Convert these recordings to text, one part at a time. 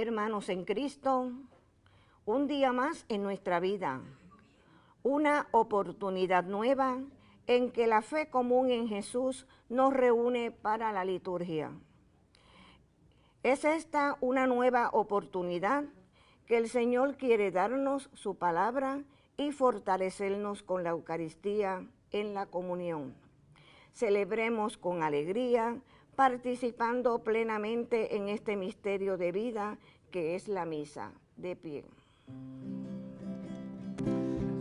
hermanos en Cristo, un día más en nuestra vida, una oportunidad nueva en que la fe común en Jesús nos reúne para la liturgia. Es esta una nueva oportunidad que el Señor quiere darnos su palabra y fortalecernos con la Eucaristía en la comunión. Celebremos con alegría, participando plenamente en este misterio de vida que es la misa. De pie.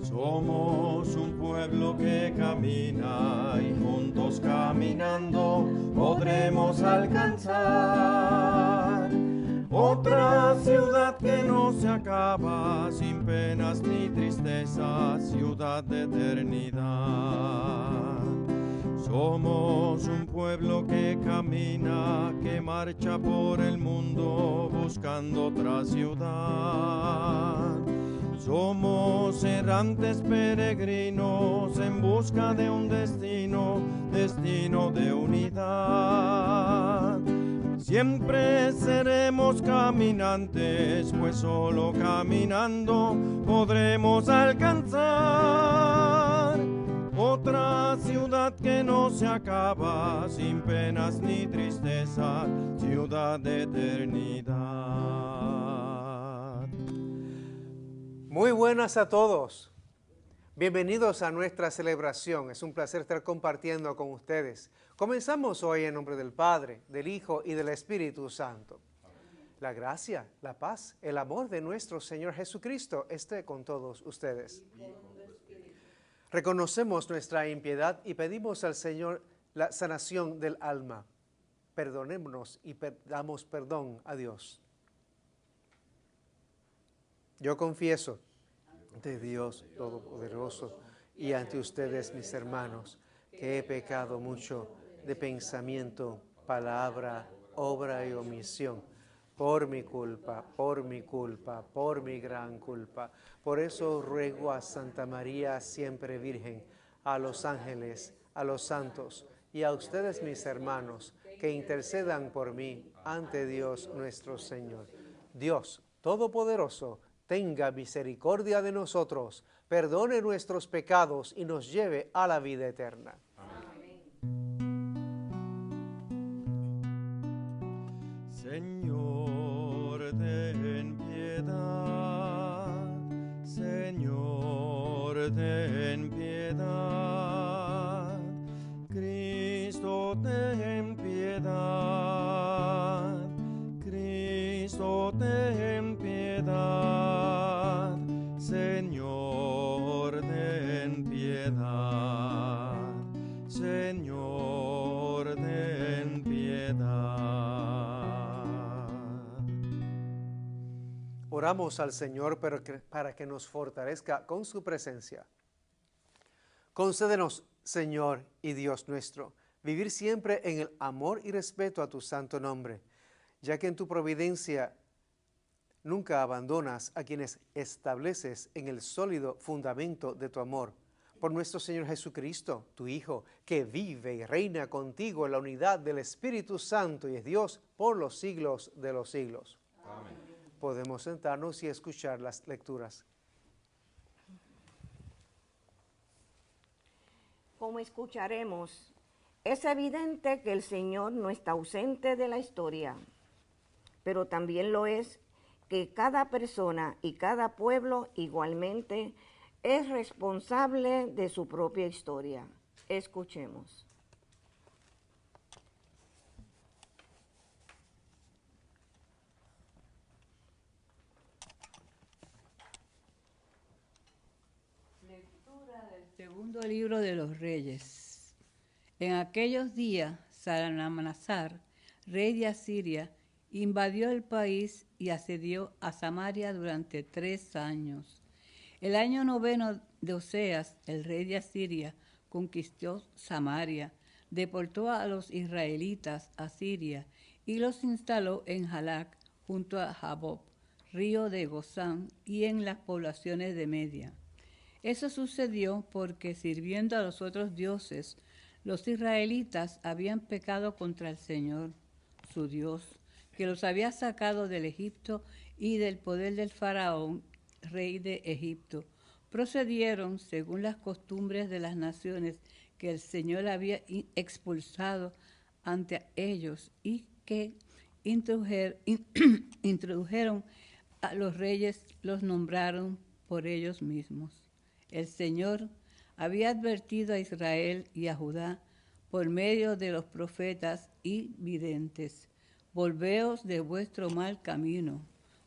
Somos un pueblo que camina y juntos caminando podremos alcanzar otra ciudad que no se acaba, sin penas ni tristezas, ciudad de eternidad. Somos un pueblo que camina, que marcha por el mundo buscando otra ciudad. Somos errantes peregrinos en busca de un destino, destino de unidad. Siempre seremos caminantes, pues solo caminando podremos alcanzar otra ciudad que no se acaba, sin penas ni tristeza, ciudad de eternidad. Muy buenas a todos. Bienvenidos a nuestra celebración. Es un placer estar compartiendo con ustedes. Comenzamos hoy en nombre del Padre, del Hijo y del Espíritu Santo. La gracia, la paz, el amor de nuestro Señor Jesucristo esté con todos ustedes. Reconocemos nuestra impiedad y pedimos al Señor la sanación del alma. Perdonémonos y damos perdón a Dios. Yo confieso ante Dios Todopoderoso y ante ustedes, mis hermanos, que he pecado mucho de pensamiento, palabra, obra y omisión, por mi culpa, por mi gran culpa. Por eso ruego a Santa María, siempre Virgen, a los ángeles, a los santos y a ustedes, mis hermanos, que intercedan por mí ante Dios nuestro Señor. Dios Todopoderoso, tenga misericordia de nosotros, perdone nuestros pecados y nos lleve a la vida eterna. Amén. Señor, ten piedad. Señor, ten piedad. Cristo, ten piedad. Cristo, ten piedad. Señor, ten piedad. Señor, ten piedad. Oramos al Señor para que nos fortalezca con su presencia. Concédenos, Señor y Dios nuestro, vivir siempre en el amor y respeto a tu santo nombre, ya que en tu providencia nunca abandonas a quienes estableces en el sólido fundamento de tu amor. Por nuestro Señor Jesucristo, tu Hijo, que vive y reina contigo en la unidad del Espíritu Santo y es Dios por los siglos de los siglos. Amén. Podemos sentarnos y escuchar las lecturas. Como escucharemos, es evidente que el Señor no está ausente de la historia, pero también lo es que cada persona y cada pueblo igualmente es responsable de su propia historia. Escuchemos. Lectura del segundo libro de los Reyes. En aquellos días, Salmanasar, rey de Asiria, invadió el país y asedió a Samaria durante 3 años. El año 9 de Oseas, el rey de Asiria, conquistó Samaria, deportó a los israelitas a Siria y los instaló en Jalac, junto a Jaboc, río de Gozán, y en las poblaciones de Media. Eso sucedió porque, sirviendo a los otros dioses, los israelitas habían pecado contra el Señor, su Dios, que los había sacado del Egipto y del poder del faraón, rey de Egipto. Procedieron según las costumbres de las naciones que el Señor había expulsado ante ellos y que introdujeron a los reyes, los nombraron por ellos mismos. El Señor había advertido a Israel y a Judá por medio de los profetas y videntes: volveos de vuestro mal camino,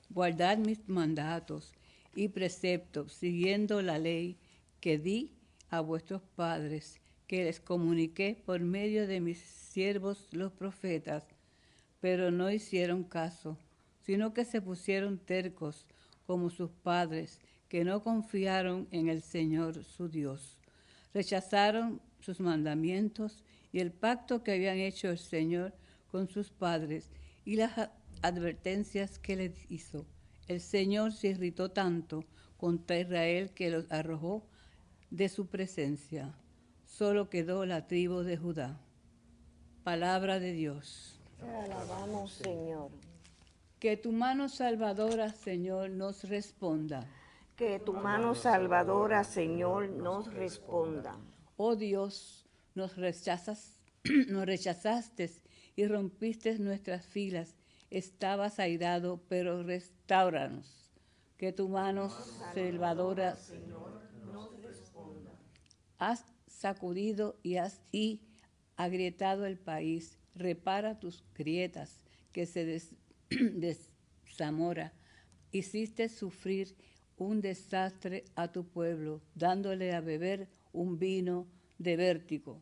guardad mis mandatos y preceptos, siguiendo la ley que di a vuestros padres, que les comuniqué por medio de mis siervos los profetas. Pero no hicieron caso, sino que se pusieron tercos como sus padres, que no confiaron en el Señor su Dios. Rechazaron sus mandamientos y el pacto que habían hecho el Señor con sus padres y las advertencias que les hizo. El Señor se irritó tanto contra Israel que los arrojó de su presencia. Solo quedó la tribu de Judá. Palabra de Dios. Te alabamos, Señor. Que tu mano salvadora, Señor, nos responda. Que tu mano salvadora, Señor, nos responda. Oh Dios, nos rechazaste y rompiste nuestras filas. Estabas airado, pero restáuranos. Que tu mano salvadora, Señor, nos responda. Has sacudido y agrietado el país. Repara tus grietas, que se desamora. Hiciste sufrir un desastre a tu pueblo, dándole a beber un vino de vértigo.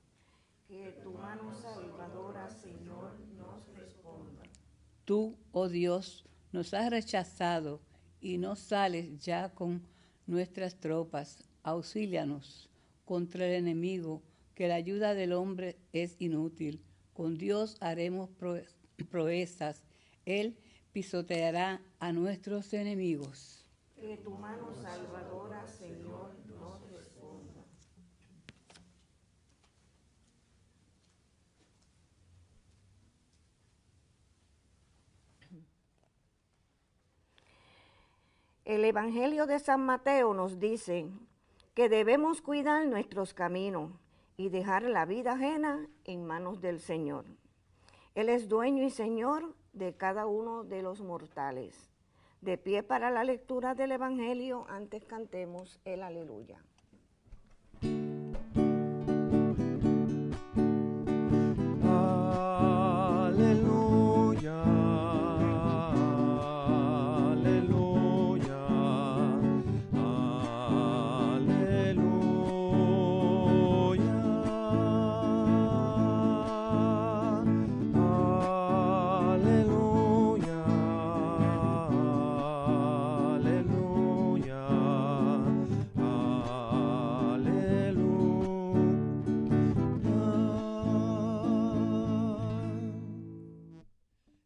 Que tu mano salvadora, Señor, nos responda. Tú, oh Dios, nos has rechazado y no sales ya con nuestras tropas. Auxílianos contra el enemigo, que la ayuda del hombre es inútil. Con Dios haremos proezas. Él pisoteará a nuestros enemigos. Que tu mano salvadora, Señor, nos responda. El Evangelio de San Mateo nos dice que debemos cuidar nuestros caminos y dejar la vida ajena en manos del Señor. Él es dueño y Señor de cada uno de los mortales. De pie para la lectura del Evangelio, antes cantemos el Aleluya. Aleluya, aleluya, aleluya, aleluya,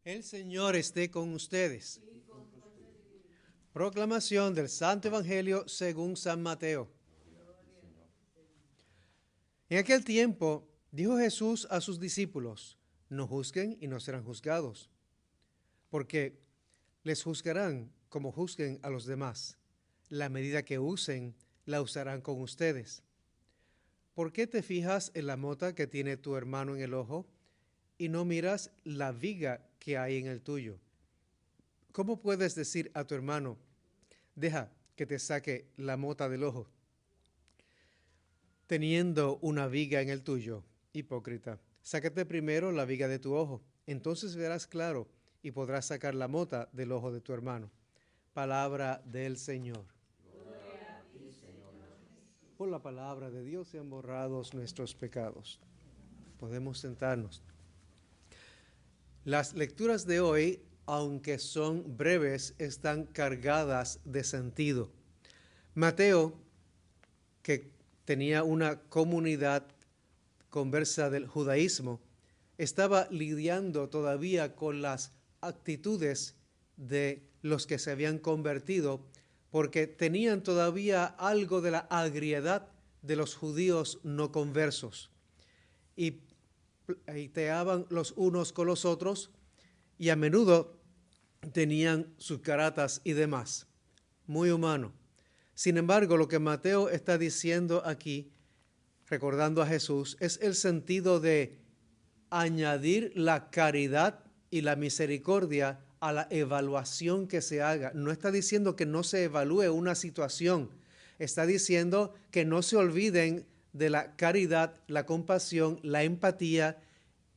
El Señor esté con ustedes. Proclamación del Santo Evangelio según San Mateo. En aquel tiempo dijo Jesús a sus discípulos: no juzguen y no serán juzgados, porque les juzgarán como juzguen a los demás. La medida que usen, la usarán con ustedes. ¿Por qué te fijas en la mota que tiene tu hermano en el ojo y no miras la viga que hay en el tuyo? ¿Cómo puedes decir a tu hermano: deja que te saque la mota del ojo, teniendo una viga en el tuyo? Hipócrita, sácate primero la viga de tu ojo, entonces verás claro y podrás sacar la mota del ojo de tu hermano. Palabra del Señor. Por la palabra de Dios sean borrados nuestros pecados. Podemos sentarnos. Las lecturas de hoy, aunque son breves, están cargadas de sentido. Mateo, que tenía una comunidad conversa del judaísmo, estaba lidiando todavía con las actitudes de los que se habían convertido, porque tenían todavía algo de la agriedad de los judíos no conversos, y pleiteaban los unos con los otros y a menudo tenían sus caratas y demás. Muy humano. Sin embargo, lo que Mateo está diciendo aquí, recordando a Jesús, es el sentido de añadir la caridad y la misericordia a la evaluación que se haga. No está diciendo que no se evalúe una situación, está diciendo que no se olviden de la caridad, la compasión, la empatía,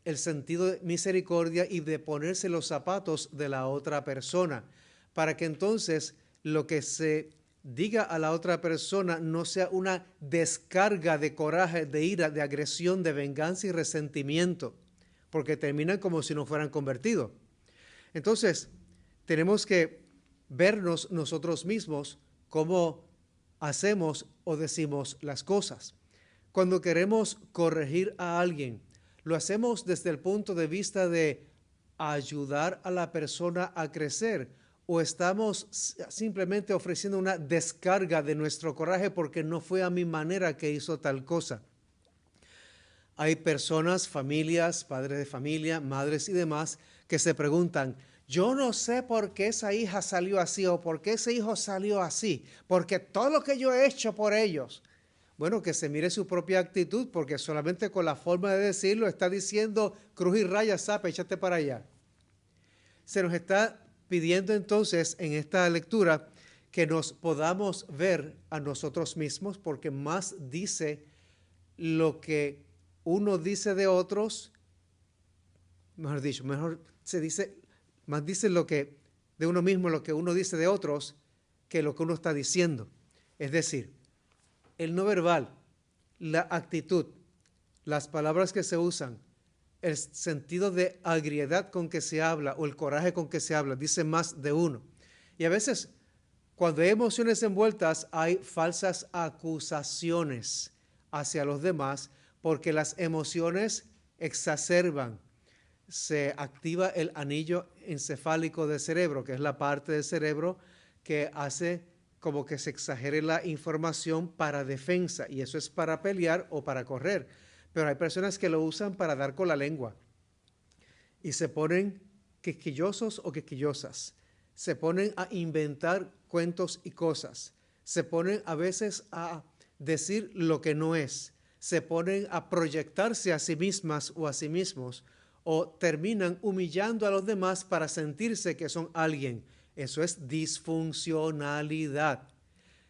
el sentido de misericordia y de ponerse los zapatos de la otra persona, para que entonces lo que se diga a la otra persona no sea una descarga de coraje, de ira, de agresión, de venganza y resentimiento, porque terminan como si no fueran convertidos. Entonces, tenemos que vernos nosotros mismos cómo hacemos o decimos las cosas. Cuando queremos corregir a alguien, lo hacemos desde el punto de vista de ayudar a la persona a crecer, o estamos simplemente ofreciendo una descarga de nuestro coraje porque no fue a mi manera que hizo tal cosa. Hay personas, familias, padres de familia, madres y demás, que se preguntan, yo no sé por qué esa hija salió así o por qué ese hijo salió así, porque todo lo que yo he hecho por ellos. Bueno, que se mire su propia actitud, porque solamente con la forma de decirlo está diciendo cruz y raya, zapa, échate para allá. Se nos está pidiendo entonces en esta lectura que nos podamos ver a nosotros mismos, porque más dice lo que uno dice de otros, mejor dicho, más dice lo que de uno mismo, lo que uno dice de otros, que lo que uno está diciendo. Es decir, el no verbal, la actitud, las palabras que se usan, el sentido de agriedad con que se habla o el coraje con que se habla, dice más de uno. Y a veces, cuando hay emociones envueltas, hay falsas acusaciones hacia los demás, porque las emociones exacerban. Se activa el anillo encefálico del cerebro, que es la parte del cerebro que hace como que se exagere la información para defensa, y eso es para pelear o para correr. Pero hay personas que lo usan para dar con la lengua y se ponen quisquillosos o quisquillosas, se ponen a inventar cuentos y cosas, se ponen a veces a decir lo que no es, se ponen a proyectarse a sí mismas o a sí mismos, o terminan humillando a los demás para sentirse que son alguien. Eso es disfuncionalidad.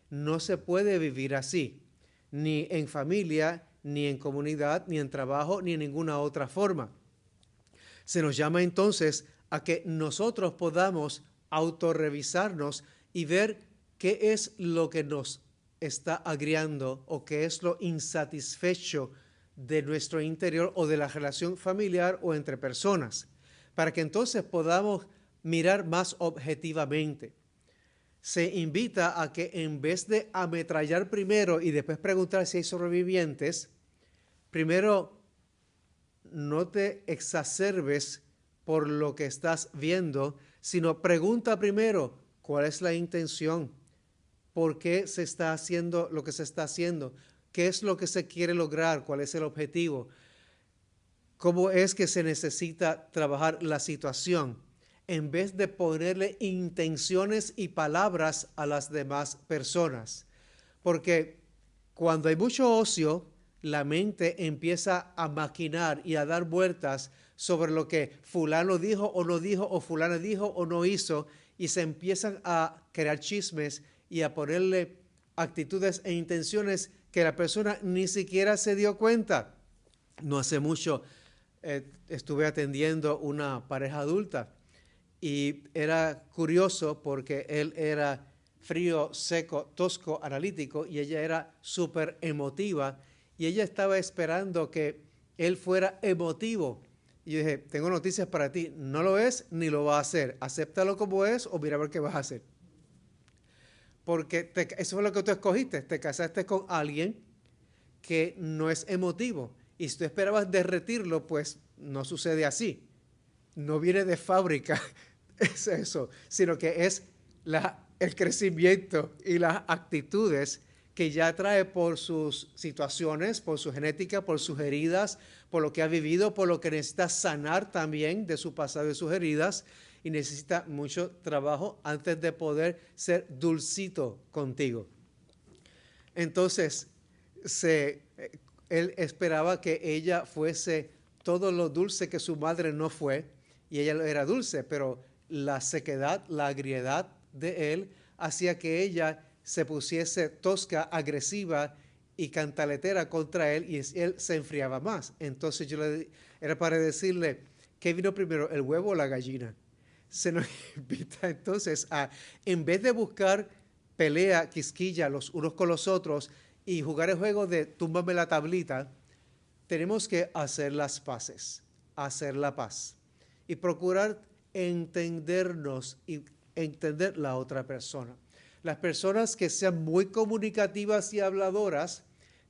No se puede vivir así, ni en familia, ni en comunidad, ni en trabajo, ni en ninguna otra forma. Se nos llama entonces a que nosotros podamos autorrevisarnos y ver qué es lo que nos está agriando o qué es lo insatisfecho de nuestro interior o de la relación familiar o entre personas, para que entonces podamos mirar más objetivamente. Se invita a que en vez de ametrallar primero y después preguntar si hay sobrevivientes, primero no te exacerbes por lo que estás viendo, sino pregunta primero cuál es la intención, por qué se está haciendo lo que se está haciendo, qué es lo que se quiere lograr, cuál es el objetivo, cómo es que se necesita trabajar la situación, en vez de ponerle intenciones y palabras a las demás personas. Porque cuando hay mucho ocio, la mente empieza a maquinar y a dar vueltas sobre lo que fulano dijo o fulana dijo o no hizo, y se empiezan a crear chismes y a ponerle actitudes e intenciones que la persona ni siquiera se dio cuenta. No hace mucho estuve atendiendo una pareja adulta y era curioso porque él era frío, seco, tosco, analítico, y ella era súper emotiva, y ella estaba esperando que él fuera emotivo. Y yo dije, tengo noticias para ti, no lo es ni lo va a hacer, acéptalo como es o mira a ver qué vas a hacer. Porque eso fue lo que tú escogiste, te casaste con alguien que no es emotivo, y si tú esperabas derretirlo, pues no sucede así. No viene de fábrica, es eso, sino que es el crecimiento y las actitudes que ya trae por sus situaciones, por su genética, por sus heridas, por lo que ha vivido, por lo que necesita sanar también de su pasado y de sus heridas, y necesita mucho trabajo antes de poder ser dulcito contigo. Entonces, él esperaba que ella fuese todo lo dulce que su madre no fue, y ella era dulce, pero la sequedad, la agriedad de él hacía que ella se pusiese tosca, agresiva y cantaletera contra él, y él se enfriaba más. Entonces era para decirle, ¿qué vino primero, el huevo o la gallina? Se nos invita entonces a, en vez de buscar pelea, quisquilla los unos con los otros y jugar el juego de túmbame la tablita, tenemos que hacer las paces, hacer la paz y procurar entendernos y entender la otra persona. Las personas que sean muy comunicativas y habladoras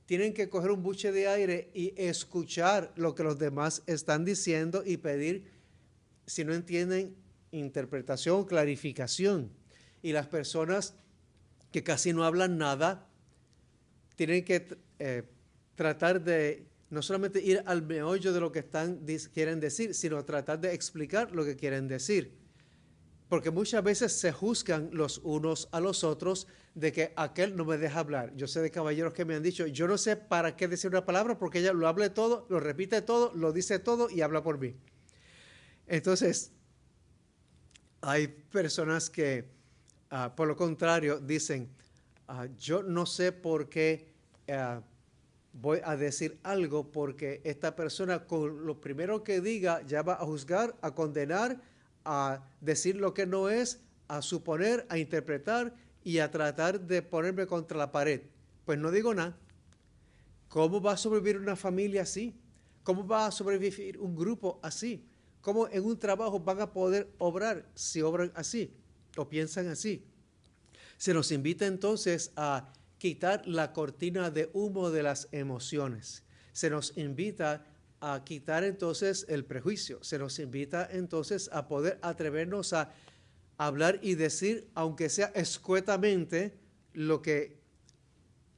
tienen que coger un buche de aire y escuchar lo que los demás están diciendo y pedir, si no entienden, interpretación, clarificación. Y las personas que casi no hablan nada tienen que tratar de no solamente ir al meollo de lo que quieren decir, sino tratar de explicar lo que quieren decir. Porque muchas veces se juzgan los unos a los otros de que aquel no me deja hablar. Yo sé de caballeros que me han dicho, yo no sé para qué decir una palabra porque ella lo habla todo, lo repite todo, lo dice todo y habla por mí. Entonces, hay personas que, por lo contrario, dicen, yo no sé por qué voy a decir algo porque esta persona con lo primero que diga ya va a juzgar, a condenar, a decir lo que no es, a suponer, a interpretar y a tratar de ponerme contra la pared. Pues no digo nada. ¿Cómo va a sobrevivir una familia así? ¿Cómo va a sobrevivir un grupo así? ¿Cómo en un trabajo van a poder obrar si obran así o piensan así? Se nos invita entonces a quitar la cortina de humo de las emociones. Se nos invita a quitar entonces el prejuicio. Se nos invita entonces a poder atrevernos a hablar y decir, aunque sea escuetamente, lo que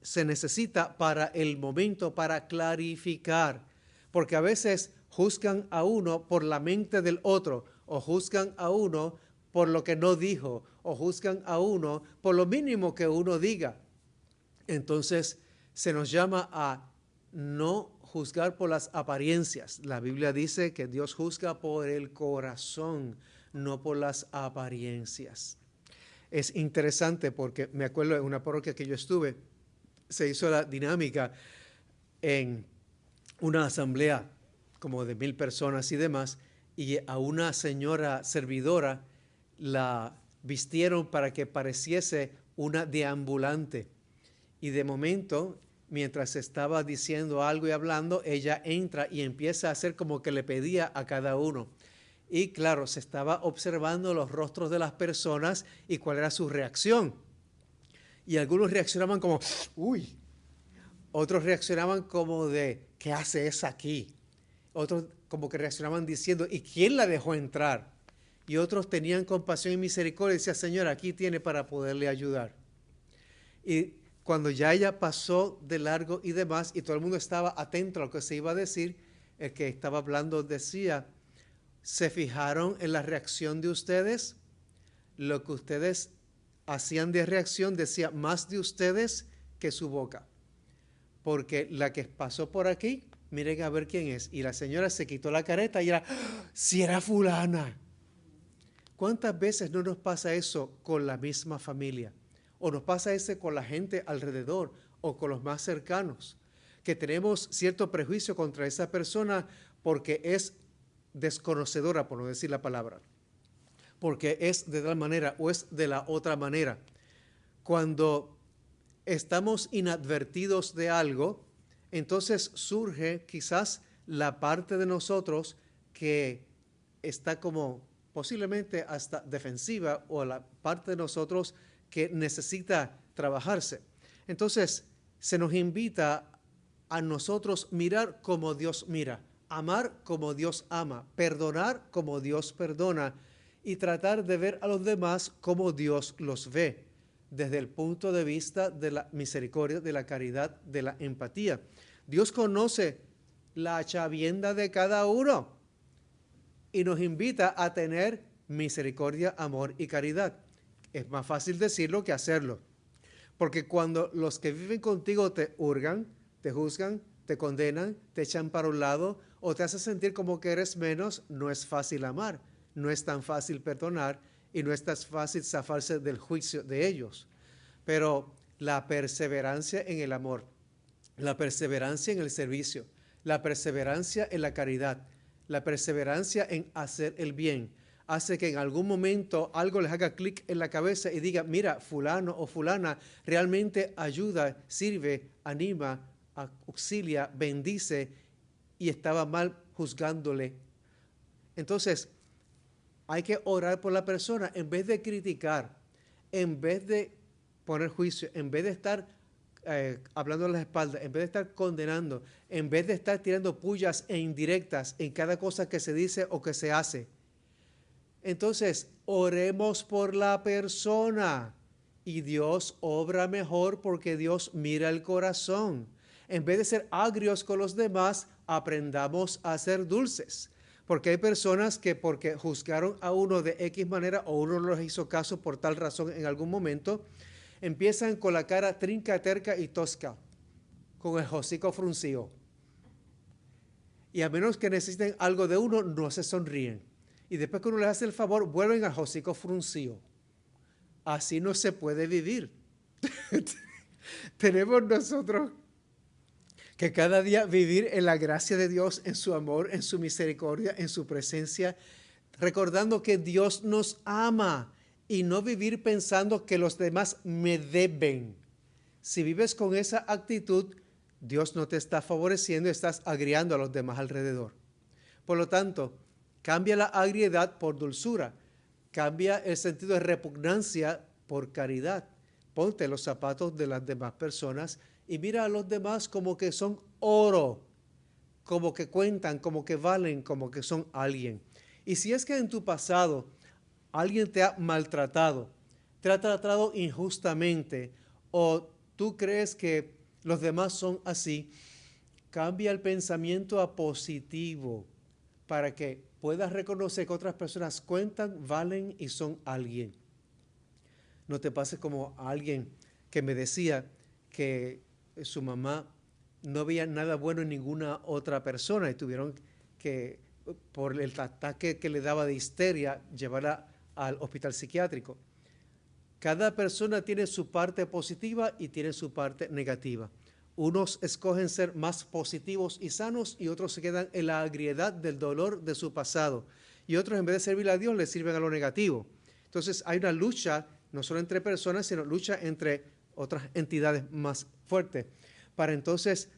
se necesita para el momento, para clarificar. Porque a veces juzgan a uno por la mente del otro, o juzgan a uno por lo que no dijo, o juzgan a uno por lo mínimo que uno diga. Entonces se nos llama a no juzgar por las apariencias. La Biblia dice que Dios juzga por el corazón, no por las apariencias. Es interesante porque me acuerdo en una parroquia que yo estuve, se hizo la dinámica en una asamblea como de 1,000 personas y demás, y a una señora servidora la vistieron para que pareciese una deambulante. Y de momento, mientras estaba diciendo algo y hablando, ella entra y empieza a hacer como que le pedía a cada uno. Y claro, se estaba observando los rostros de las personas y cuál era su reacción. Y algunos reaccionaban como, uy. Otros reaccionaban como de, ¿qué hace esa aquí? Otros como que reaccionaban diciendo, ¿y quién la dejó entrar? Y otros tenían compasión y misericordia y decían, Señor, aquí tiene para poderle ayudar. Y cuando ya ella pasó de largo y demás, y todo el mundo estaba atento a lo que se iba a decir, el que estaba hablando decía, ¿se fijaron en la reacción de ustedes? Lo que ustedes hacían de reacción decía más de ustedes que su boca. Porque la que pasó por aquí, miren a ver quién es. Y la señora se quitó la careta y era, si era fulana. ¿Cuántas veces no nos pasa eso con la misma familia? O nos pasa eso con la gente alrededor o con los más cercanos, que tenemos cierto prejuicio contra esa persona porque es desconocedora, por no decir la palabra, porque es de tal manera o es de la otra manera. Cuando estamos inadvertidos de algo, entonces surge quizás la parte de nosotros que está como posiblemente hasta defensiva o la parte de nosotros que necesita trabajarse. Entonces, se nos invita a nosotros mirar como Dios mira, amar como Dios ama, perdonar como Dios perdona y tratar de ver a los demás como Dios los ve. desde el punto de vista de la misericordia, de la caridad, de la empatía. Dios conoce la chavienda de cada uno y nos invita a tener misericordia, amor y caridad. Es más fácil decirlo que hacerlo. Porque cuando los que viven contigo te hurgan, te juzgan, te condenan, te echan para un lado o te hacen sentir como que eres menos, no es fácil amar, no es tan fácil perdonar y no es tan fácil zafarse del juicio de ellos. Pero la perseverancia en el amor, la perseverancia en el servicio, la perseverancia en la caridad, la perseverancia en hacer el bien, hace que en algún momento algo les haga clic en la cabeza y diga, mira, fulano o fulana realmente ayuda, sirve, anima, auxilia, bendice y estaba mal juzgándole. Entonces, hay que orar por la persona en vez de criticar, en vez de poner juicio, en vez de estar hablando a la espalda, en vez de estar condenando, en vez de estar tirando pullas e indirectas en cada cosa que se dice o que se hace. Entonces, oremos por la persona y Dios obra mejor porque Dios mira el corazón. En vez de ser agrios con los demás, aprendamos a ser dulces. Porque hay personas que porque juzgaron a uno de X manera o uno no les hizo caso por tal razón en algún momento, empiezan con la cara trinca, terca y tosca, con el hocico fruncido. Y a menos que necesiten algo de uno, no se sonríen. Y después que uno les hace el favor, vuelven al hocico fruncido. Así no se puede vivir. Tenemos nosotros que cada día vivir en la gracia de Dios, en su amor, en su misericordia, en su presencia, recordando que Dios nos ama y no vivir pensando que los demás me deben. Si vives con esa actitud, Dios no te está favoreciendo, estás agriando a los demás alrededor. Por lo tanto, cambia la agriedad por dulzura, cambia el sentido de repugnancia por caridad. Ponte los zapatos de las demás personas y mira a los demás como que son oro, como que cuentan, como que valen, como que son alguien. Y si es que en tu pasado alguien te ha maltratado, te ha tratado injustamente o tú crees que los demás son así, cambia el pensamiento a positivo para que puedas reconocer que otras personas cuentan, valen y son alguien. No te pases como a alguien que me decía que su mamá no veía nada bueno en ninguna otra persona y tuvieron que, por el ataque que le daba de histeria, llevarla al hospital psiquiátrico. Cada persona tiene su parte positiva y tiene su parte negativa. Unos escogen ser más positivos y sanos y otros se quedan en la agriedad del dolor de su pasado. Y otros, en vez de servir a Dios, le sirven a lo negativo. Entonces hay una lucha, no solo entre personas, sino lucha entre otras entidades más fuertes. Para entonces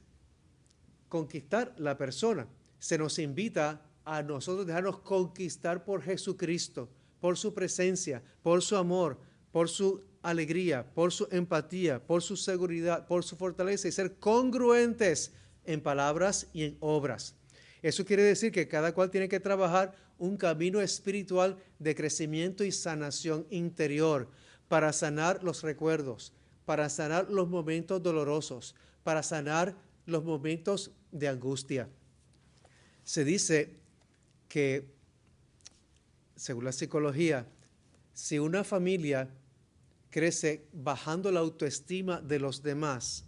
conquistar la persona, se nos invita a nosotros dejarnos conquistar por Jesucristo, por su presencia, por su amor, por su alegría, por su empatía, por su seguridad, por su fortaleza y ser congruentes en palabras y en obras. Eso quiere decir que cada cual tiene que trabajar un camino espiritual de crecimiento y sanación interior para sanar los recuerdos, para sanar los momentos dolorosos, para sanar los momentos de angustia. Se dice que, según la psicología, si una familia crece bajando la autoestima de los demás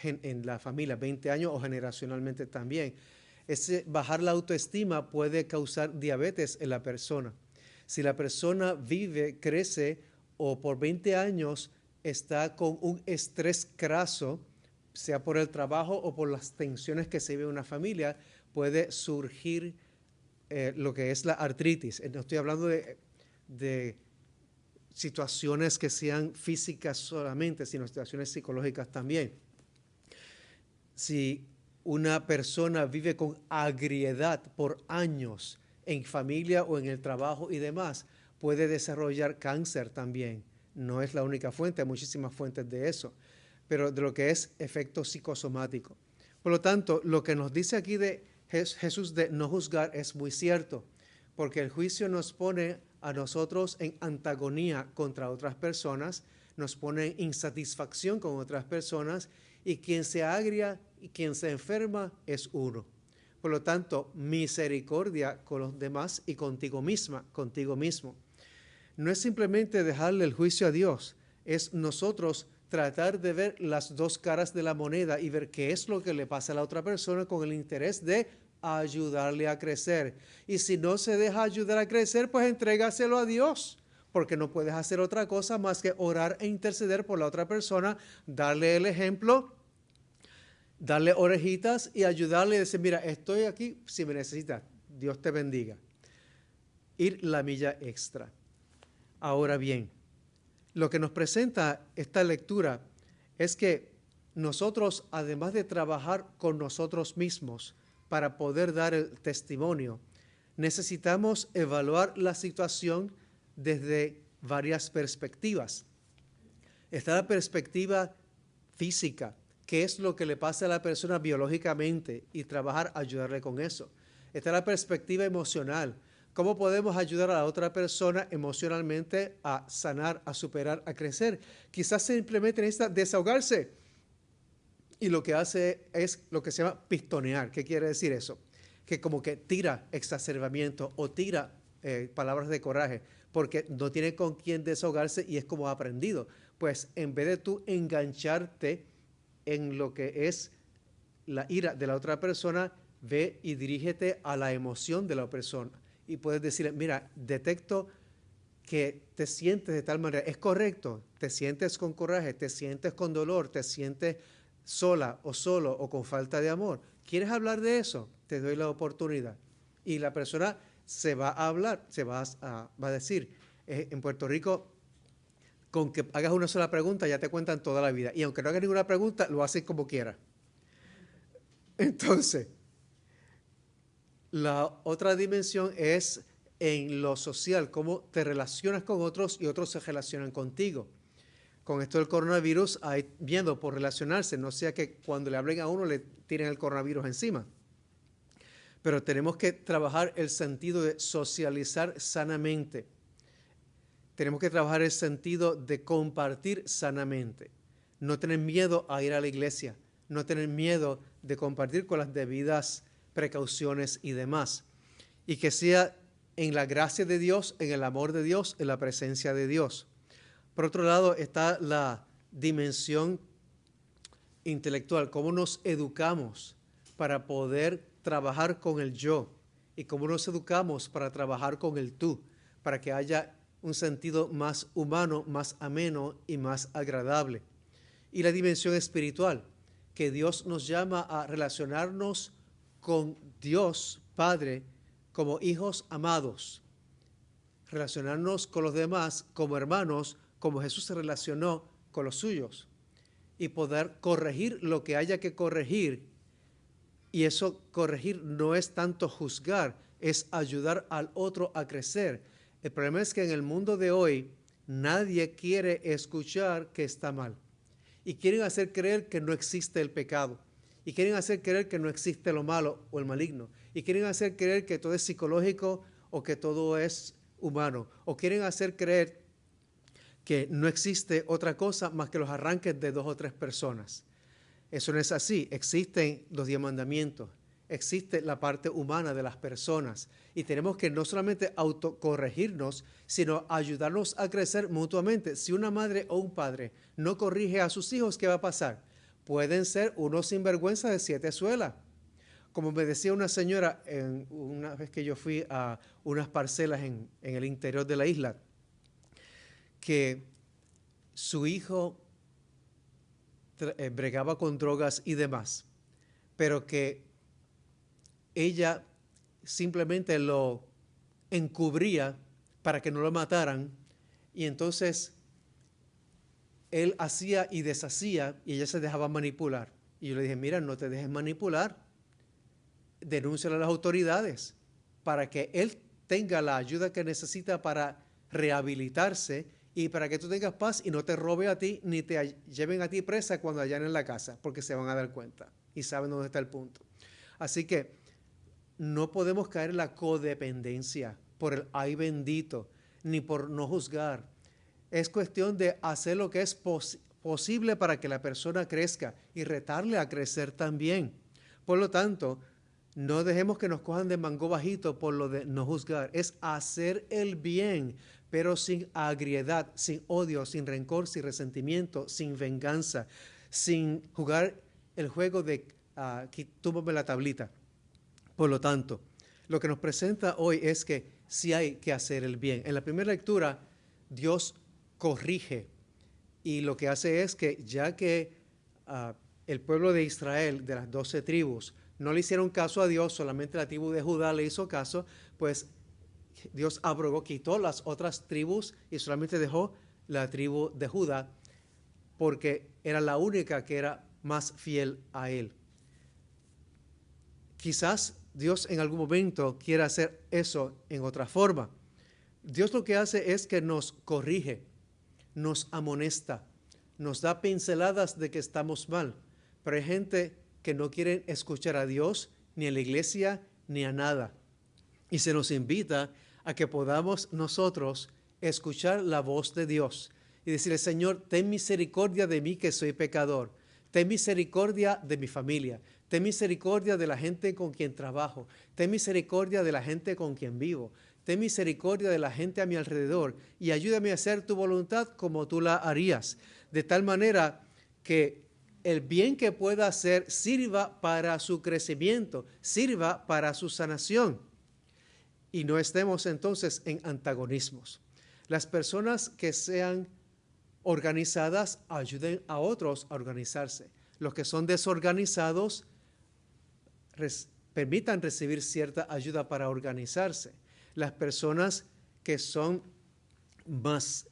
en la familia, 20 años o generacionalmente también, ese bajar la autoestima puede causar diabetes en la persona. Si la persona vive, crece o por 20 años está con un estrés craso, sea por el trabajo o por las tensiones que se vive en una familia, puede surgir lo que es la artritis. No estoy hablando de situaciones que sean físicas solamente, sino situaciones psicológicas también. Si una persona vive con agriedad por años en familia o en el trabajo y demás, puede desarrollar cáncer también. No es la única fuente, hay muchísimas fuentes de eso, pero de lo que es efecto psicosomático. Por lo tanto, lo que nos dice aquí de Jesús de no juzgar es muy cierto, porque el juicio nos pone a nosotros en antagonía contra otras personas, nos pone en insatisfacción con otras personas, y quien se agria y quien se enferma es uno. Por lo tanto, misericordia con los demás y contigo misma, contigo mismo. No es simplemente dejarle el juicio a Dios, es nosotros tratar de ver las dos caras de la moneda y ver qué es lo que le pasa a la otra persona con el interés de ayudarle a crecer. Y si no se deja ayudar a crecer, pues entrégaselo a Dios, porque no puedes hacer otra cosa más que orar e interceder por la otra persona, darle el ejemplo, darle orejitas y ayudarle a decir, mira, estoy aquí si me necesitas, Dios te bendiga. Ir la milla extra. Ahora bien, lo que nos presenta esta lectura es que nosotros, además de trabajar con nosotros mismos para poder dar el testimonio, necesitamos evaluar la situación desde varias perspectivas. Está la perspectiva física, qué es lo que le pasa a la persona biológicamente y trabajar, ayudarle con eso. Está la perspectiva emocional, cómo podemos ayudar a la otra persona emocionalmente a sanar, a superar, a crecer. Quizás simplemente necesita desahogarse y lo que hace es lo que se llama pistonear. ¿Qué quiere decir eso? Que como que tira exacerbamiento o tira palabras de coraje porque no tiene con quién desahogarse y es como ha aprendido. Pues en vez de tú engancharte en lo que es la ira de la otra persona, ve y dirígete a la emoción de la persona. Y puedes decirle, mira, detecto que te sientes de tal manera. Es correcto, te sientes con coraje, te sientes con dolor, te sientes sola o solo o con falta de amor. ¿Quieres hablar de eso? Te doy la oportunidad. Y la persona se va a hablar, va a decir. En Puerto Rico, con que hagas una sola pregunta ya te cuentan toda la vida. Y aunque no hagas ninguna pregunta, lo hacen como quiera. Entonces, la otra dimensión es en lo social, cómo te relacionas con otros y otros se relacionan contigo. Con esto del coronavirus hay miedo por relacionarse, no sea que cuando le hablen a uno le tiren el coronavirus encima. Pero tenemos que trabajar el sentido de socializar sanamente. Tenemos que trabajar el sentido de compartir sanamente. No tener miedo a ir a la iglesia, no tener miedo de compartir con las debidas precauciones y demás. Y que sea en la gracia de Dios, en el amor de Dios, en la presencia de Dios. Por otro lado está la dimensión intelectual, cómo nos educamos para poder trabajar con el yo y cómo nos educamos para trabajar con el tú, para que haya un sentido más humano, más ameno y más agradable. Y la dimensión espiritual, que Dios nos llama a relacionarnos con Dios Padre como hijos amados, relacionarnos con los demás como hermanos, como Jesús se relacionó con los suyos, y poder corregir lo que haya que corregir. Y eso corregir no es tanto juzgar, es ayudar al otro a crecer. El problema es que en el mundo de hoy nadie quiere escuchar que está mal. Y quieren hacer creer que no existe el pecado. Y quieren hacer creer que no existe lo malo o el maligno. Y quieren hacer creer que todo es psicológico o que todo es humano. O quieren hacer creer que no existe otra cosa más que los arranques de 2 o 3 personas. Eso no es así. Existen los 10 mandamientos. Existe la parte humana de las personas. Y tenemos que no solamente autocorregirnos, sino ayudarnos a crecer mutuamente. Si una madre o un padre no corrige a sus hijos, ¿qué va a pasar? Pueden ser unos sinvergüenza de 7 suelas. Como me decía una señora una vez que yo fui a unas parcelas en el interior de la isla, que su hijo bregaba con drogas y demás, pero que ella simplemente lo encubría para que no lo mataran, y entonces él hacía y deshacía y ella se dejaba manipular. Y yo le dije, mira, no te dejes manipular, denúncialo a las autoridades para que él tenga la ayuda que necesita para rehabilitarse y para que tú tengas paz y no te robe a ti ni te lleven a ti presa cuando allanen en la casa, porque se van a dar cuenta y saben dónde está el punto. Así que no podemos caer en la codependencia por el ay bendito, ni por no juzgar. Es cuestión de hacer lo que es posible para que la persona crezca y retarle a crecer también. Por lo tanto, no dejemos que nos cojan de mango bajito por lo de no juzgar. Es hacer el bien, pero sin agriedad, sin odio, sin rencor, sin resentimiento, sin venganza, sin jugar el juego de túmbame la tablita. Por lo tanto, lo que nos presenta hoy es que sí hay que hacer el bien. En la primera lectura, Dios corrige y lo que hace es que ya que el pueblo de Israel, de las 12 tribus, no le hicieron caso a Dios, solamente la tribu de Judá le hizo caso, pues Dios abrogó, quitó las otras tribus y solamente dejó la tribu de Judá porque era la única que era más fiel a él. Quizás Dios en algún momento quiera hacer eso en otra forma. Dios lo que hace es que nos corrige, nos amonesta, nos da pinceladas de que estamos mal, pero hay gente que no quiere escuchar a Dios, ni a la iglesia, ni a nada. Y se nos invita a que podamos nosotros escuchar la voz de Dios y decirle, Señor, ten misericordia de mí que soy pecador. Ten misericordia de mi familia. Ten misericordia de la gente con quien trabajo. Ten misericordia de la gente con quien vivo. Ten misericordia de la gente a mi alrededor y ayúdame a hacer tu voluntad como tú la harías. De tal manera que el bien que pueda hacer sirva para su crecimiento, sirva para su sanación. Y no estemos entonces en antagonismos. Las personas que sean organizadas ayuden a otros a organizarse. Los que son desorganizados permitan recibir cierta ayuda para organizarse. Las personas que son más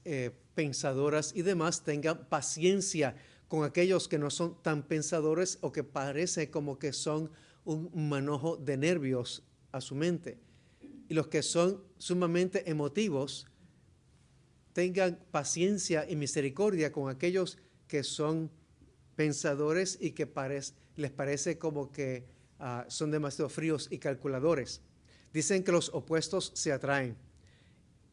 pensadoras y demás tengan paciencia con aquellos que no son tan pensadores o que parece como que son un manojo de nervios a su mente. Y los que son sumamente emotivos tengan paciencia y misericordia con aquellos que son pensadores y que les parece como que son demasiado fríos y calculadores. Dicen que los opuestos se atraen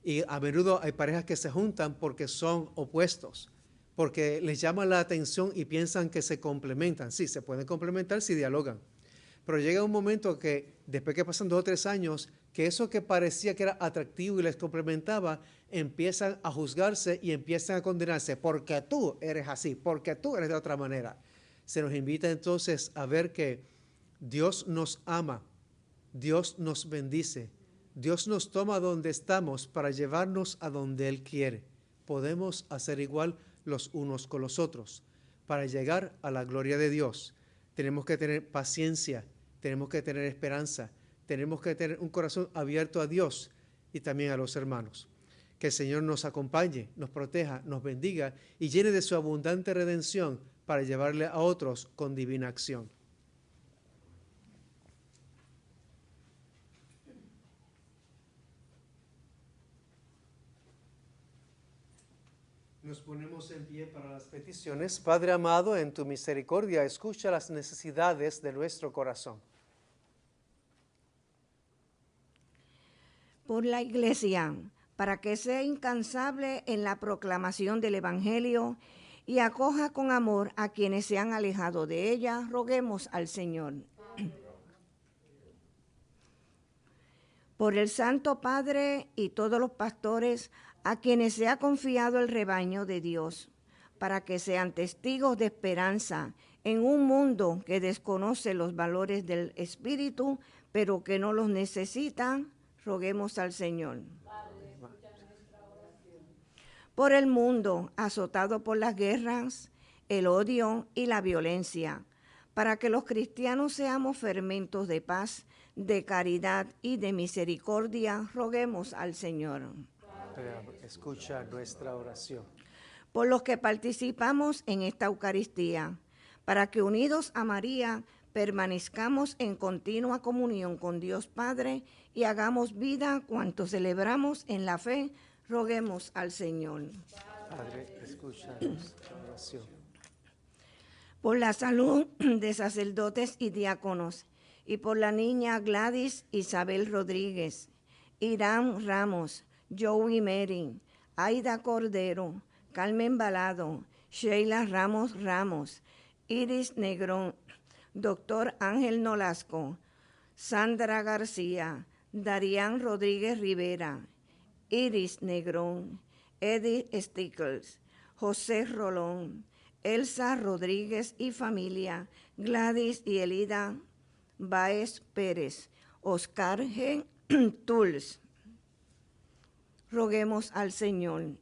y a menudo hay parejas que se juntan porque son opuestos, porque les llama la atención y piensan que se complementan. Sí, se pueden complementar si dialogan, pero llega un momento que después que pasan 2 o 3 años, que eso que parecía que era atractivo y les complementaba, empiezan a juzgarse y empiezan a condenarse, porque tú eres así, porque tú eres de otra manera. Se nos invita entonces a ver que Dios nos ama, Dios nos bendice, Dios nos toma donde estamos para llevarnos a donde Él quiere. Podemos hacer igual los unos con los otros. Para llegar a la gloria de Dios, tenemos que tener paciencia, tenemos que tener esperanza, tenemos que tener un corazón abierto a Dios y también a los hermanos. Que el Señor nos acompañe, nos proteja, nos bendiga y llene de su abundante redención para llevarle a otros con divina acción. Nos ponemos en pie para las peticiones. Padre amado, en tu misericordia, escucha las necesidades de nuestro corazón. Por la Iglesia, para que sea incansable en la proclamación del Evangelio y acoja con amor a quienes se han alejado de ella, roguemos al Señor. Por el Santo Padre y todos los pastores a quienes se ha confiado el rebaño de Dios, para que sean testigos de esperanza en un mundo que desconoce los valores del Espíritu, pero que no los necesita, roguemos al Señor. Por el mundo azotado por las guerras, el odio y la violencia, para que los cristianos seamos fermentos de paz, de caridad y de misericordia, roguemos al Señor. Escucha nuestra oración. Por los que participamos en esta Eucaristía, para que unidos a María permanezcamos en continua comunión con Dios Padre y hagamos vida cuanto celebramos en la fe, roguemos al Señor. Padre, escucha nuestra oración. Por la salud de sacerdotes y diáconos, y por la niña Gladys Isabel Rodríguez, Irán Ramos, Joey Mary, Aida Cordero, Carmen Balado, Sheila Ramos Ramos, Iris Negrón, Doctor Ángel Nolasco, Sandra García, Darían Rodríguez Rivera, Iris Negrón, Eddie Stickles, José Rolón, Elsa Rodríguez y familia, Gladys y Elida Báez Pérez, Oscar G. Tuls. Roguemos al Señor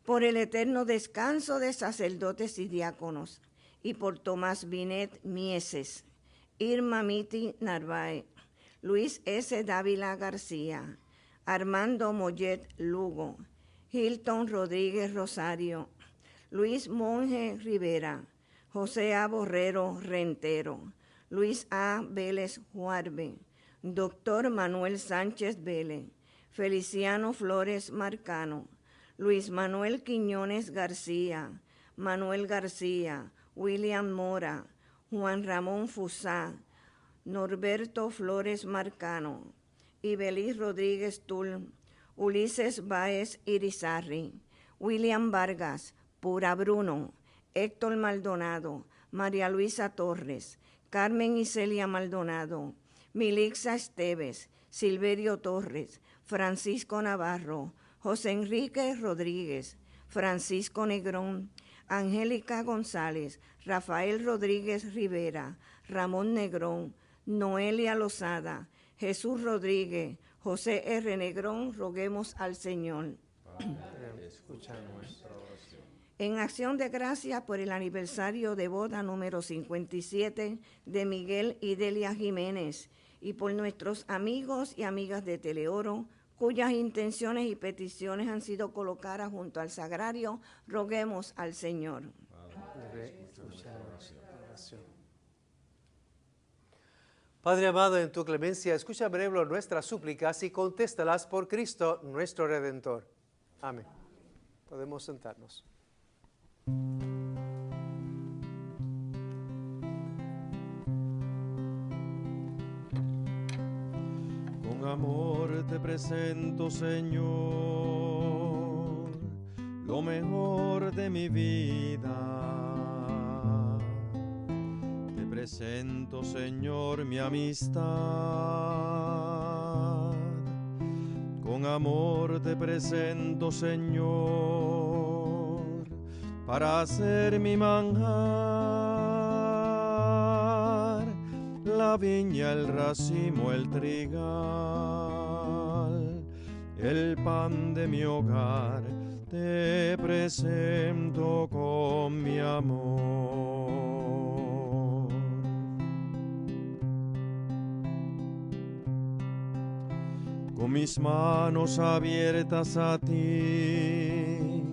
por el eterno descanso de sacerdotes y diáconos, y por Tomás Binet Mieses, Irma Miti Narváez, Luis S. Dávila García, Armando Mollet Lugo, Hilton Rodríguez Rosario, Luis Monje Rivera, José A. Borrero Rentero, Luis A. Vélez Juarbe, Doctor Manuel Sánchez Vélez, Feliciano Flores Marcano, Luis Manuel Quiñones García, Manuel García, William Mora, Juan Ramón Fusá, Norberto Flores Marcano, Ibeliz Rodríguez Tul, Ulises Báez Irizarry, William Vargas, Pura Bruno, Héctor Maldonado, María Luisa Torres, Carmen Iselia Maldonado, Milixa Esteves, Silverio Torres, Francisco Navarro, José Enrique Rodríguez, Francisco Negrón, Angélica González, Rafael Rodríguez Rivera, Ramón Negrón, Noelia Lozada, Jesús Rodríguez, José R. Negrón, roguemos al Señor. En acción de gracias por el aniversario de boda número 57 de Miguel y Delia Jiménez, y por nuestros amigos y amigas de Teleoro, cuyas intenciones y peticiones han sido colocadas junto al sagrario, roguemos al Señor. Padre amado, en tu clemencia, escucha breve nuestras súplicas y contéstalas por Cristo, nuestro Redentor. Amén. Podemos sentarnos. Con amor te presento, Señor, lo mejor de mi vida. Te presento, Señor, mi amistad. Con amor te presento, Señor, para hacer mi manjar, la viña, el racimo, el trigal, el pan de mi hogar, te presento con mi amor. Con mis manos abiertas a ti,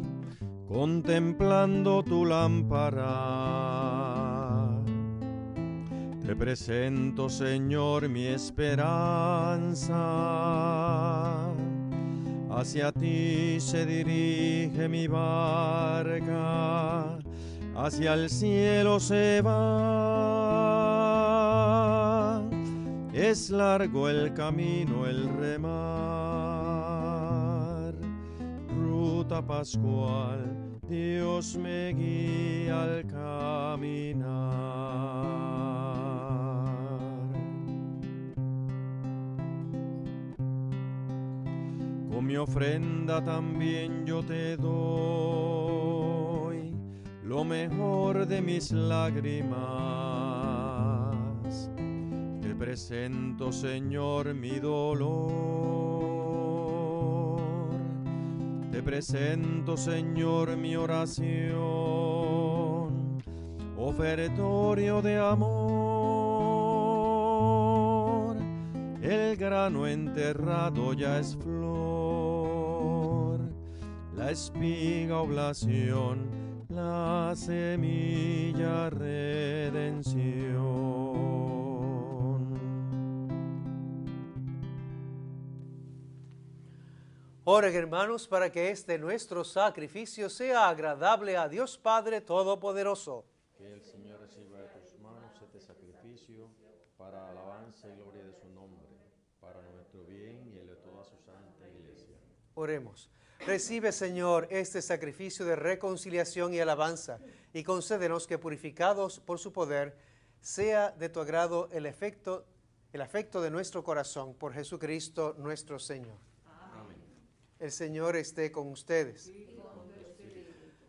contemplando tu lámpara, te presento, Señor, mi esperanza. Hacia ti se dirige mi barca, hacia el cielo se va. Es largo el camino, el remar, ruta pascual, Dios me guía al caminar. Con mi ofrenda también yo te doy lo mejor de mis lágrimas. Te presento, Señor, mi dolor. Te presento, Señor, mi oración, ofertorio de amor. El grano enterrado ya es flor, la espiga oblación, la semilla redención. Oren, hermanos, para que este nuestro sacrificio sea agradable a Dios Padre Todopoderoso. Que el Señor reciba de tus manos este sacrificio para alabanza y gloria de su nombre, para nuestro bien y el de toda su santa iglesia. Oremos. Recibe, Señor, este sacrificio de reconciliación y alabanza, y concédenos que, purificados por su poder, sea de tu agrado el afecto de nuestro corazón por Jesucristo nuestro Señor. Amén. El Señor esté con ustedes.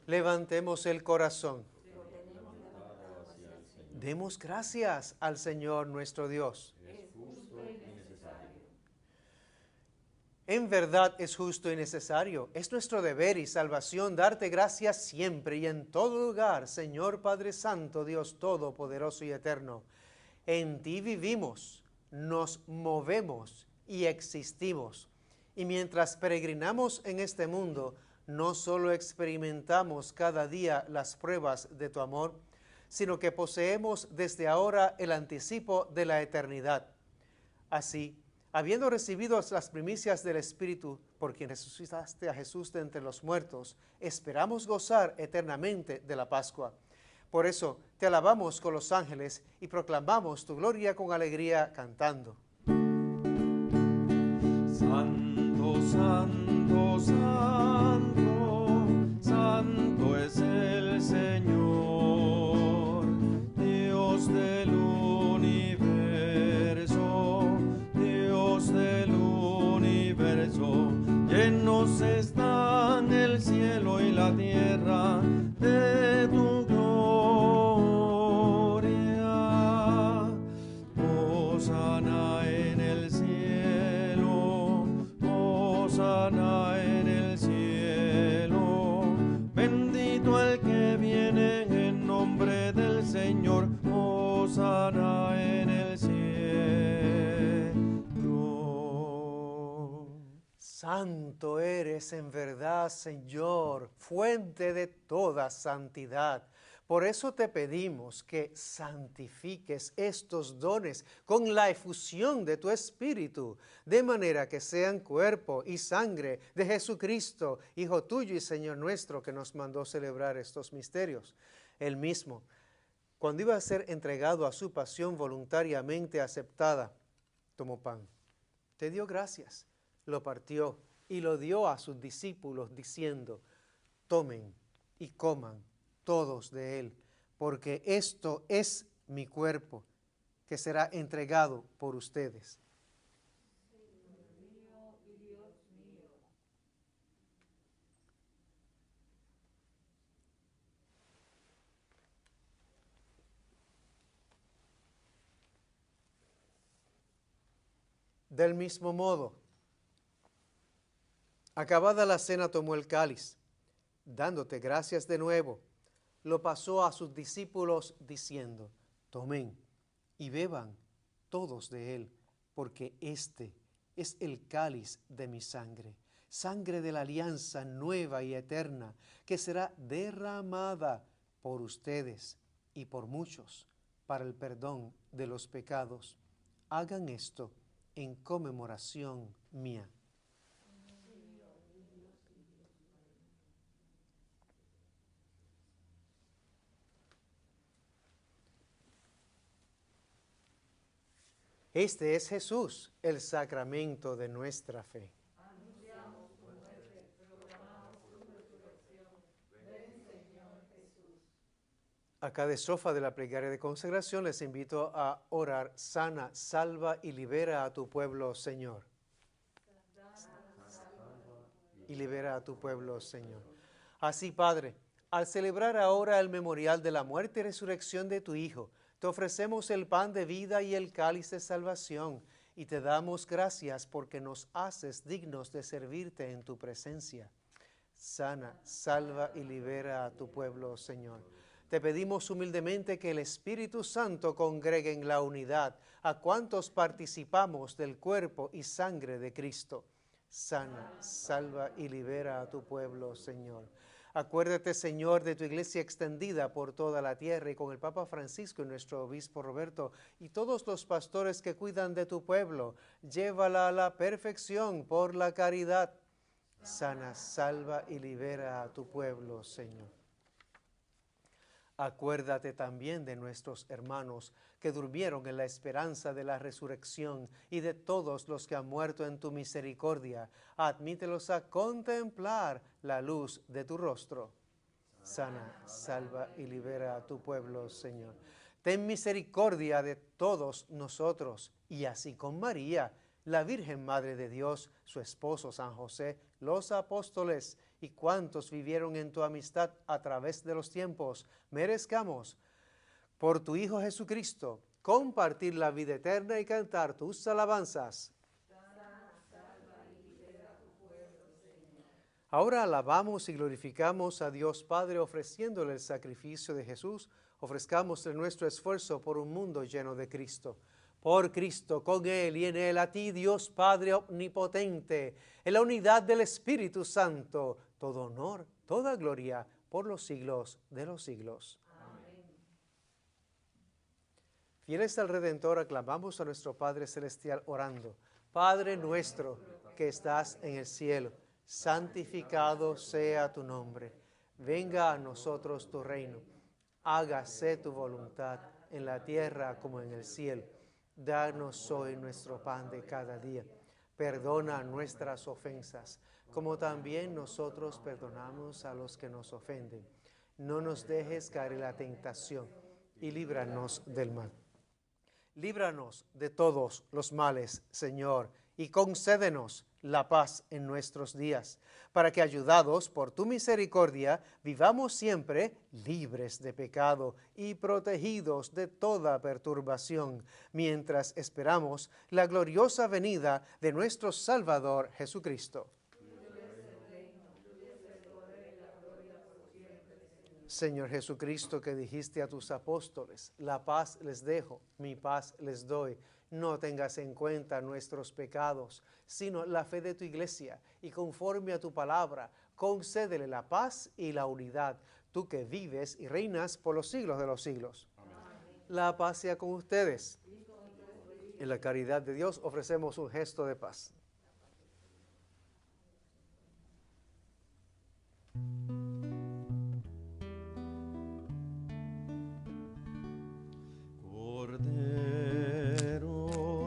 Levantemos el corazón. Demos gracias al Señor nuestro Dios. Es justo y necesario. En verdad es justo y necesario. Es nuestro deber y salvación darte gracias siempre y en todo lugar, Señor Padre Santo, Dios Todopoderoso y Eterno. En ti vivimos, nos movemos y existimos. Y mientras peregrinamos en este mundo, no solo experimentamos cada día las pruebas de tu amor, sino que poseemos desde ahora el anticipo de la eternidad. Así, habiendo recibido las primicias del Espíritu, por quien resucitaste a Jesús de entre los muertos, esperamos gozar eternamente de la Pascua. Por eso te alabamos con los ángeles y proclamamos tu gloria con alegría cantando. Santo, santo, santo, santo es el Señor, Dios del universo, Dios del universo. Llenos están el cielo y la tierra de tu gloria. Hosana en el cielo, hosana en el cielo. Bendito el que viene en nombre del Señor, hosana en el cielo. Santo eres en verdad, Señor, fuente de toda santidad. Por eso te pedimos que santifiques estos dones con la efusión de tu Espíritu, de manera que sean cuerpo y sangre de Jesucristo, Hijo tuyo y Señor nuestro, que nos mandó celebrar estos misterios. Él mismo, cuando iba a ser entregado a su pasión voluntariamente aceptada, tomó pan, te dio gracias, lo partió y lo dio a sus discípulos, diciendo: tomen y coman todos de él, porque esto es mi cuerpo, que será entregado por ustedes. Del mismo modo, acabada la cena, tomó el cáliz, dándote gracias de nuevo, lo pasó a sus discípulos diciendo: tomen y beban todos de él, porque este es el cáliz de mi sangre, sangre de la alianza nueva y eterna, que será derramada por ustedes y por muchos para el perdón de los pecados. Hagan esto en conmemoración mía. Este es Jesús, el sacramento de nuestra fe. A cada estrofa de la plegaria de consagración les invito a orar: sana, salva y libera a tu pueblo, Señor. Y libera a tu pueblo, Señor. Así, Padre, al celebrar ahora el memorial de la muerte y resurrección de tu Hijo, te ofrecemos el pan de vida y el cáliz de salvación, y te damos gracias porque nos haces dignos de servirte en tu presencia. Sana, salva y libera a tu pueblo, Señor. Te pedimos humildemente que el Espíritu Santo congregue en la unidad a cuantos participamos del cuerpo y sangre de Cristo. Sana, salva y libera a tu pueblo, Señor. Acuérdate, Señor, de tu iglesia extendida por toda la tierra, y con el Papa Francisco y nuestro obispo Roberto y todos los pastores que cuidan de tu pueblo. Llévala a la perfección por la caridad. Sana, salva y libera a tu pueblo, Señor. Acuérdate también de nuestros hermanos que durmieron en la esperanza de la resurrección y de todos los que han muerto en tu misericordia. Admítelos a contemplar la luz de tu rostro. Sana, salva y libera a tu pueblo, Señor. Ten misericordia de todos nosotros, y así con María, la Virgen Madre de Dios, su esposo San José, los apóstoles y cuantos vivieron en tu amistad a través de los tiempos, merezcamos, por tu Hijo Jesucristo, compartir la vida eterna y cantar tus alabanzas. Ahora alabamos y glorificamos a Dios Padre ofreciéndole el sacrificio de Jesús. Ofrezcamos nuestro esfuerzo por un mundo lleno de Cristo. Por Cristo, con Él y en Él, a ti, Dios Padre omnipotente, en la unidad del Espíritu Santo, todo honor, toda gloria, por los siglos de los siglos. Amén. Fieles al Redentor, aclamamos a nuestro Padre Celestial orando. Padre nuestro, que estás en el cielo, santificado sea tu nombre. Venga a nosotros tu reino. Hágase tu voluntad en la tierra como en el cielo. Danos hoy nuestro pan de cada día. Perdona nuestras ofensas, como también nosotros perdonamos a los que nos ofenden. No nos dejes caer en la tentación y líbranos del mal. Líbranos de todos los males, Señor, y concédenos la paz en nuestros días, para que, ayudados por tu misericordia, vivamos siempre libres de pecado y protegidos de toda perturbación, mientras esperamos la gloriosa venida de nuestro Salvador Jesucristo. Señor Jesucristo, que dijiste a tus apóstoles, la paz les dejo, mi paz les doy. No tengas en cuenta nuestros pecados, sino la fe de tu iglesia, y conforme a tu palabra, concédele la paz y la unidad, tú que vives y reinas por los siglos de los siglos. Amén. La paz sea con ustedes. En la caridad de Dios ofrecemos un gesto de paz. Cordero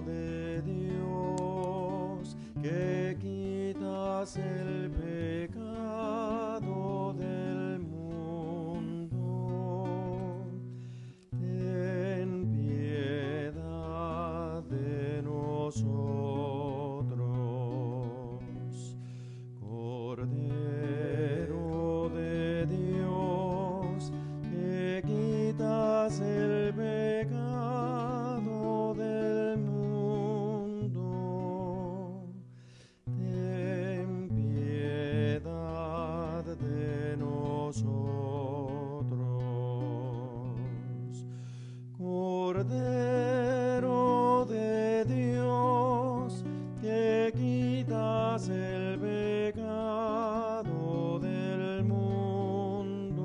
de Dios, que quitas el pecado del mundo, ten piedad de nosotros. Cordero de Dios, que quitas el pecado del mundo, ten piedad de nosotros. Cordero de Dios, que quitas el pecado del mundo,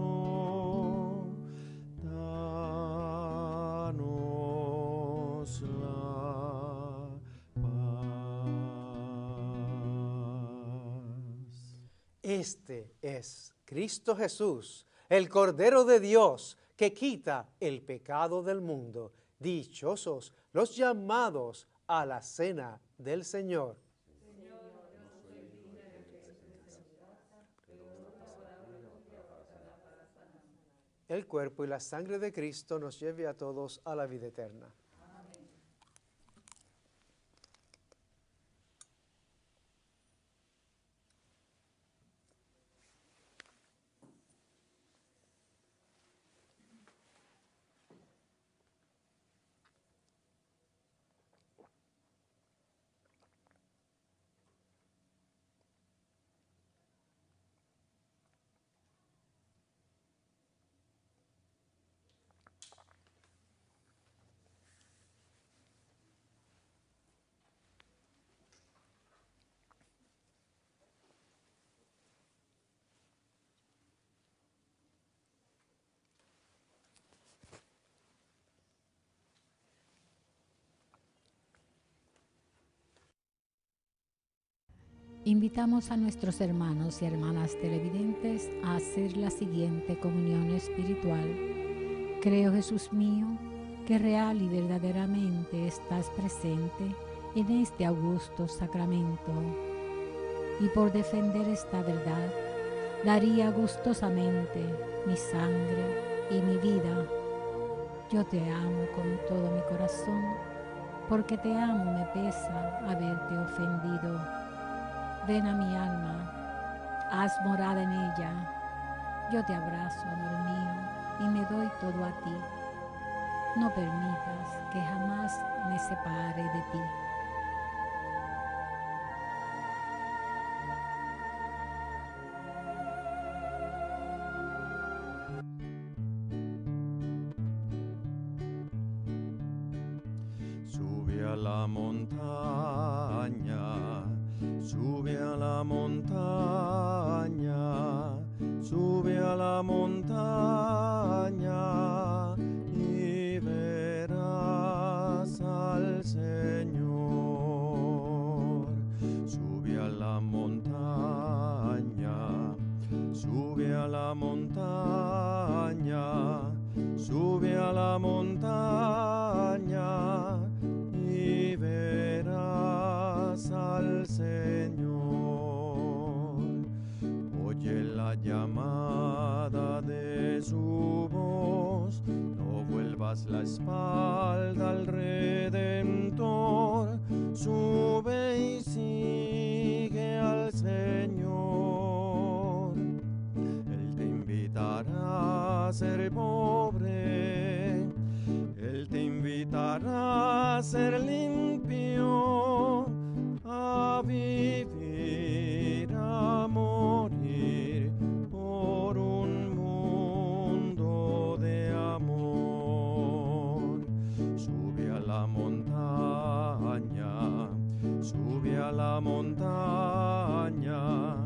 danos la paz. Este es Cristo Jesús, el Cordero de Dios, que quita el pecado del mundo. Dichosos los llamados a la cena del Señor. El cuerpo y la sangre de Cristo nos lleve a todos a la vida eterna. Invitamos a nuestros hermanos y hermanas televidentes a hacer la siguiente comunión espiritual. Creo, Jesús mío, que real y verdaderamente estás presente en este augusto sacramento. Y por defender esta verdad, daría gustosamente mi sangre y mi vida. Yo te amo con todo mi corazón, porque te amo me pesa haberte ofendido. Ven a mi alma, haz morada en ella. Yo te abrazo, amor mío, y me doy todo a ti. No permitas que jamás me separe de ti. Sube a la montaña, sube a la montaña, sube a la montaña y verás al Señor. Sube a la montaña, sube a la montaña, sube a la montaña y verás al Señor. Oye la llamada de su voz, no vuelvas la espalda al Redentor. Sube y sigue al Señor. Él te invitará a ser pobre, Él te invitará a ser limpio, a vivir, a morir por un mundo de amor. Sube a la montaña, sube a la montaña,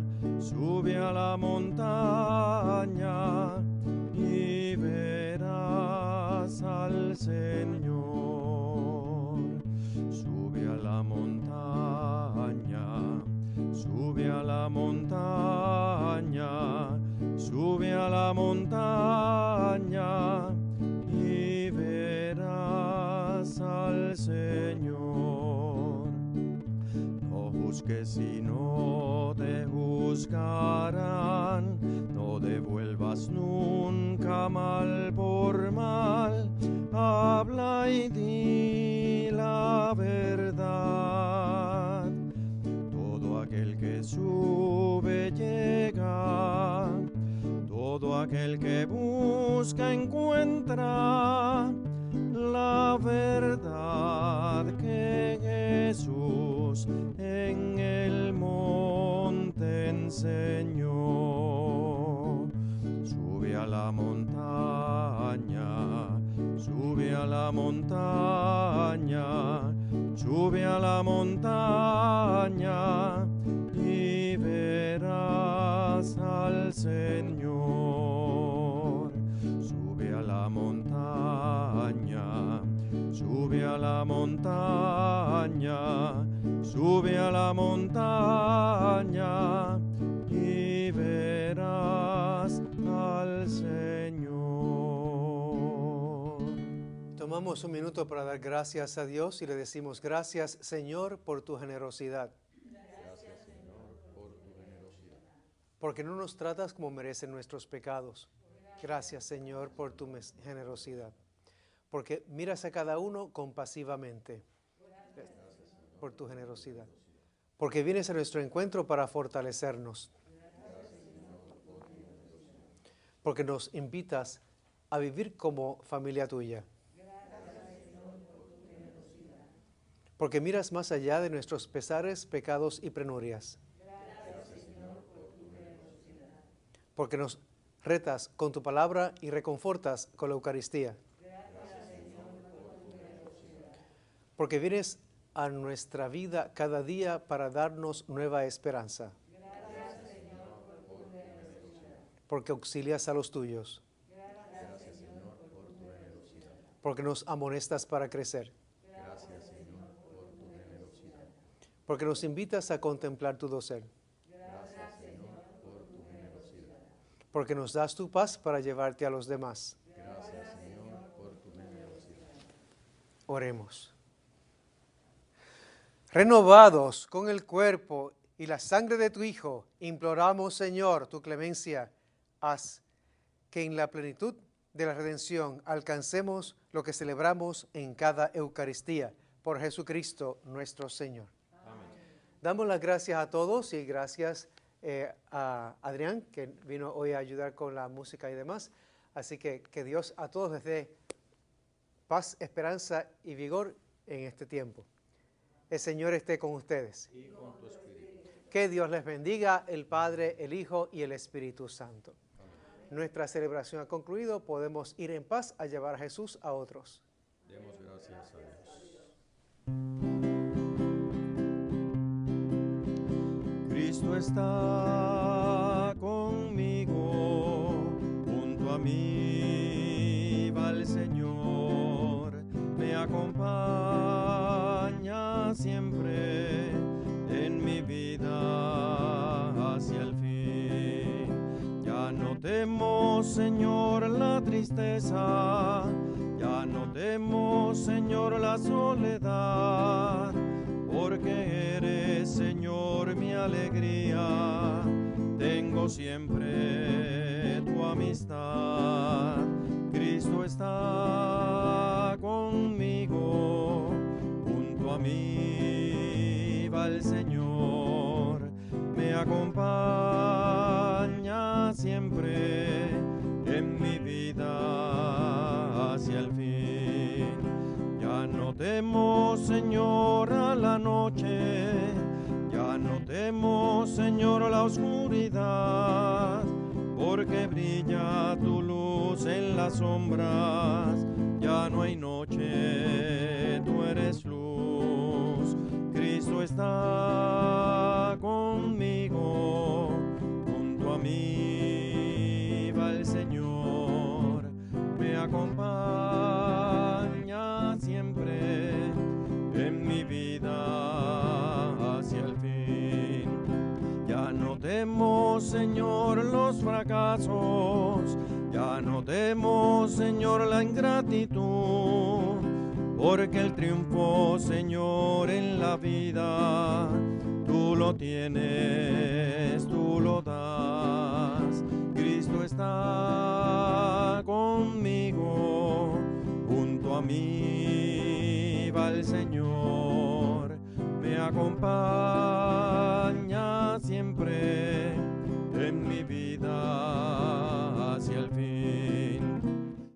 sube a la montaña y verás al Señor. Sube a la montaña, sube a la montaña, sube a la montaña y verás al Señor. No juzgues y no te juzgarán, no devuelvas nunca mal por mal, habla y di la verdad. Todo aquel que sube llega, todo aquel que busca encuentra la verdad que Jesús en el monte enseñó. Sube a la montaña, sube a la montaña, sube a la montaña y verás al Señor. Sube a la montaña, sube a la montaña, sube a la montaña y verás al Señor. Tomamos un minuto para dar gracias a Dios y le decimos gracias, Señor, por tu generosidad. Gracias, Señor, por tu generosidad. Porque no nos tratas como merecen nuestros pecados. Gracias, Señor, por tu generosidad. Porque miras a cada uno compasivamente. Por tu generosidad. Porque vienes a nuestro encuentro para fortalecernos. Porque nos invitas a vivir como familia tuya. Porque miras más allá de nuestros pesares, pecados y penurias. Porque nos retas con tu palabra y reconfortas con la Eucaristía. Porque vienes a nuestra vida cada día para darnos nueva esperanza. Porque auxilias a los tuyos. Porque nos amonestas para crecer. Porque nos invitas a contemplar tu dosel. Porque nos das tu paz para llevarte a los demás. Oremos. Renovados con el cuerpo y la sangre de tu Hijo, imploramos, Señor, tu clemencia. Haz que en la plenitud de la redención alcancemos lo que celebramos en cada Eucaristía. Por Jesucristo nuestro Señor. Amén. Damos las gracias a todos y gracias a Adrián, que vino hoy a ayudar con la música y demás. Así que Dios a todos les dé paz, esperanza y vigor en este tiempo. El Señor esté con ustedes. Y con tu espíritu. Que Dios les bendiga, el Padre, el Hijo y el Espíritu Santo. Amén. Nuestra celebración ha concluido. Podemos ir en paz a llevar a Jesús a otros. Demos gracias a Dios. Cristo está conmigo, junto a mí va el Señor, me acompaña siempre en mi vida hacia el fin. Ya no temo, Señor, la tristeza, ya no temo, Señor, la soledad, porque eres, Señor, mi alegría, tengo siempre tu amistad. Cristo está conmigo, junto a mí va el Señor, me acompaña siempre en mi vida hacia el fin. Ya no temo, Señor, a la noche, ya no temo, Señor, la oscuridad, porque brilla tu luz en las sombras, ya no hay noche, tú eres luz. Cristo está conmigo, junto a mí va el Señor, me acompaña siempre en mi vida hacia el fin. Ya no temo, Señor, los fracasos, ya no temo, Señor, la ingratitud, porque el triunfo, Señor, en la vida, tú lo tienes, tú lo das. Cristo está conmigo, junto a mí va el Señor, me acompaña siempre